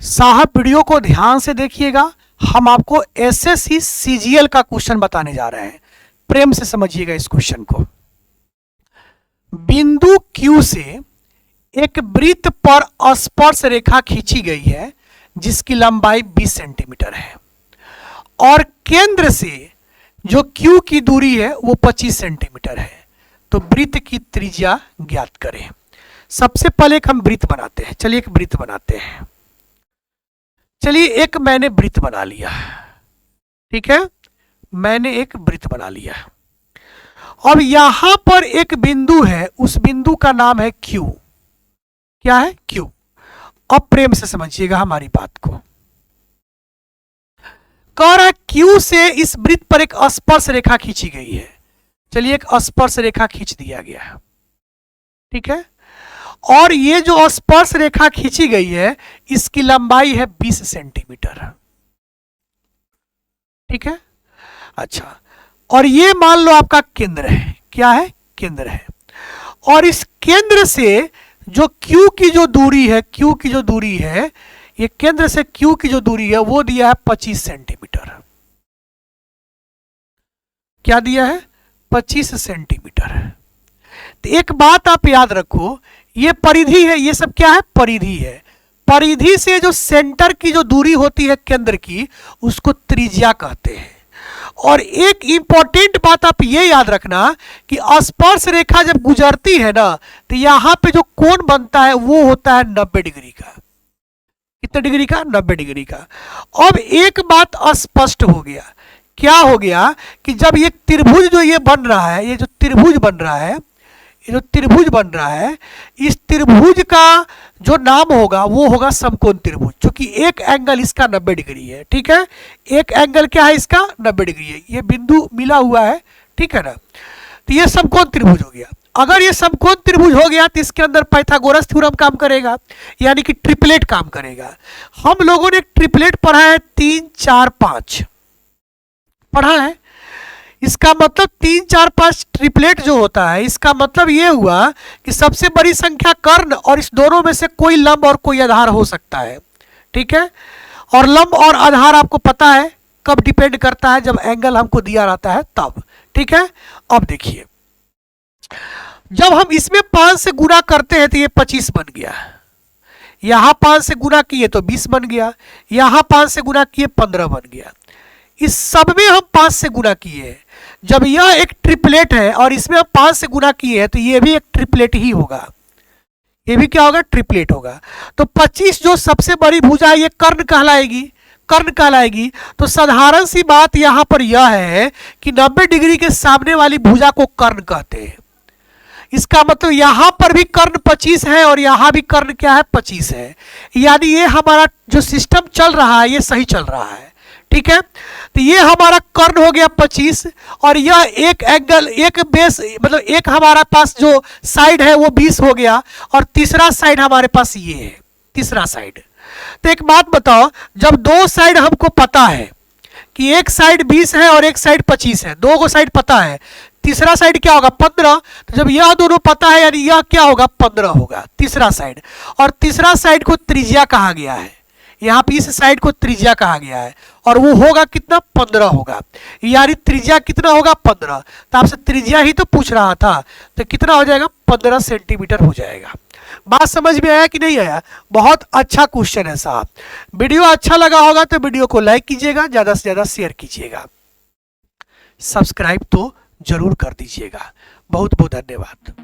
साहब वीडियो को ध्यान से देखिएगा, हम आपको एसएससी सीजीएल का क्वेश्चन बताने जा रहे हैं। प्रेम से समझिएगा इस क्वेश्चन को। बिंदु Q से एक वृत्त पर स्पर्श रेखा खींची गई है जिसकी लंबाई 20 सेंटीमीटर है और केंद्र से जो Q की दूरी है वो 25 सेंटीमीटर है। तो वृत्त की त्रिज्या ज्ञात करें। सबसे पहले एक हम वृत्त बनाते हैं। चलिए एक वृत्त बनाते हैं। चलिए एक मैंने वृत्त बना लिया, ठीक है, मैंने एक वृत्त बना लिया। अब यहां पर एक बिंदु है, उस बिंदु का नाम है Q। क्या है? Q। अब प्रेम से समझिएगा हमारी बात को। कह रहा है Q से इस वृत्त पर एक स्पर्श रेखा खींची गई है। चलिए एक स्पर्श रेखा खींच दिया गया है, ठीक है, और ये जो स्पर्श रेखा खींची गई है इसकी लंबाई है 20 सेंटीमीटर, ठीक है। अच्छा, और ये मान लो आपका केंद्र है। क्या है? केंद्र है। और इस केंद्र से जो Q की जो दूरी है, Q की जो दूरी है, ये केंद्र से Q की जो दूरी है वो दिया है 25 सेंटीमीटर। क्या दिया है? 25 सेंटीमीटर। तो एक बात आप याद रखो, ये परिधि है, ये सब क्या है? परिधि है। परिधि से जो सेंटर की जो दूरी होती है केंद्र की, उसको त्रिज्या कहते हैं। और एक इंपॉर्टेंट बात आप ये याद रखना कि स्पर्श रेखा जब गुजरती है ना, तो यहां पे जो कोण बनता है वो होता है 90 डिग्री का। कितने डिग्री का? 90 डिग्री का। अब एक बात स्पष्ट हो गया। क्या हो गया कि जब ये त्रिभुज जो ये बन रहा है, ये जो त्रिभुज बन रहा है, ये जो त्रिभुज बन रहा है, इस त्रिभुज का जो नाम होगा वो होगा समकोण त्रिभुज, क्योंकि एक एंगल इसका 90 डिग्री है, ठीक है। एक एंगल क्या है इसका? 90 डिग्री है। ये बिंदु मिला हुआ है, ठीक है ना। तो ये समकोण त्रिभुज हो गया। अगर ये समकोण त्रिभुज हो गया तो इसके अंदर पाइथागोरस थ्योरम काम करेगा, यानी कि ट्रिपलेट काम करेगा। हम लोगों ने ट्रिपलेट पढ़ा है 3 4 5 पढ़ा है। इसका मतलब 3 4 5 ट्रिपलेट जो होता है, इसका मतलब ये हुआ कि सबसे बड़ी संख्या कर्ण और इस दोनों में से कोई लंब और कोई आधार हो सकता है, ठीक है। और लंब और आधार आपको पता है कब डिपेंड करता है? जब एंगल हमको दिया रहता है तब, ठीक है। अब देखिए, जब हम इसमें 5 से गुणा करते हैं तो ये 25 बन गया, यहां 5 से गुणा किए तो 20 बन गया, यहां 5 से गुणा किए 15 बन गया। इस सब में हम 5 से गुणा किए हैं। जब यह एक ट्रिपलेट है और इसमें हम 5 से गुणा किए हैं तो ये भी एक ट्रिपलेट ही होगा। ये भी क्या होगा? ट्रिपलेट होगा। तो 25 जो सबसे बड़ी भुजा है ये कर्ण कहलाएगी, कर्ण कहलाएगी। तो साधारण सी बात यहां पर यह है कि 90 डिग्री के सामने वाली भुजा को कर्ण कहते हैं। इसका मतलब यहां पर भी कर्ण 25 है और यहां भी कर्ण क्या है? 25 है। यानी ये हमारा जो सिस्टम चल रहा है ये सही चल रहा है, ठीक है। तो ये हमारा कर्ण हो गया 25 और यह एक एंगल, एक बेस, मतलब एक हमारा पास जो साइड है वो 20 हो गया और तीसरा साइड हमारे पास ये है, तीसरा साइड। तो एक बात बताओ, जब दो साइड हमको पता है कि एक साइड 20 है और एक साइड 25 है, दो को साइड पता है, तीसरा साइड क्या होगा? 15। तो जब यह दोनों पता है यानी यह क्या होगा? 15 होगा तीसरा साइड। और तीसरा साइड को त्रिज्या कहा गया है, यहाँ पे इस साइड को त्रिज्या कहा गया है और वो होगा कितना? 15 होगा। यानी त्रिज्या कितना होगा? 15। तो आपसे त्रिज्या ही तो पूछ रहा था, तो कितना हो जाएगा? 15 सेंटीमीटर हो जाएगा। बात समझ में आया कि नहीं आया? बहुत अच्छा क्वेश्चन है साहब। वीडियो अच्छा लगा होगा तो वीडियो को लाइक कीजिएगा, ज़्यादा से ज़्यादा शेयर कीजिएगा, सब्सक्राइब तो जरूर कर दीजिएगा। बहुत बहुत धन्यवाद।